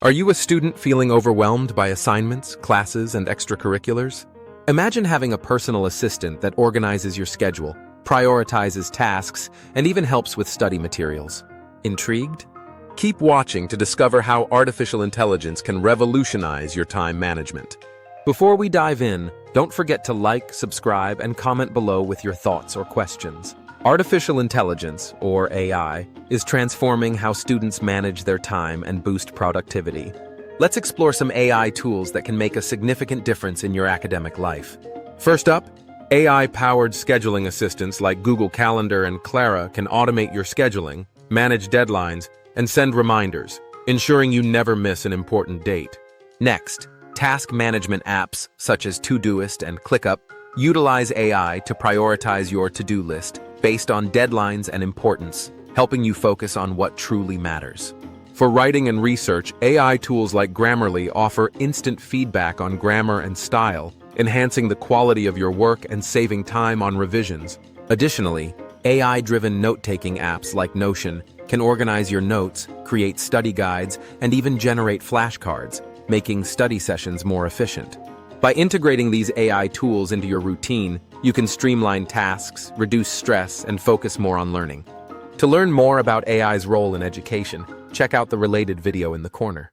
Are you a student feeling overwhelmed by assignments, classes, and extracurriculars? Imagine having a personal assistant that organizes your schedule, prioritizes tasks, and even helps with study materials. Intrigued? Keep watching to discover how artificial intelligence can revolutionize your time management. Before we dive in, don't forget to like, subscribe, and comment below with your thoughts or questions. Artificial intelligence, or AI, is transforming how students manage their time and boost productivity. Let's explore some AI tools that can make a significant difference in your academic life. First up, AI-powered scheduling assistants like Google Calendar and Clara can automate your scheduling, manage deadlines, and send reminders, ensuring you never miss an important date. Next, task management apps such as Todoist and ClickUp utilize AI to prioritize your to-do list based on deadlines and importance, helping you focus on what truly matters. For writing and research, AI tools like Grammarly offer instant feedback on grammar and style, enhancing the quality of your work and saving time on revisions. Additionally, AI-driven note-taking apps like Notion can organize your notes, create study guides, and even generate flashcards, making study sessions more efficient. By integrating these AI tools into your routine, you can streamline tasks, reduce stress, and focus more on learning. To learn more about AI's role in education, check out the related video in the corner.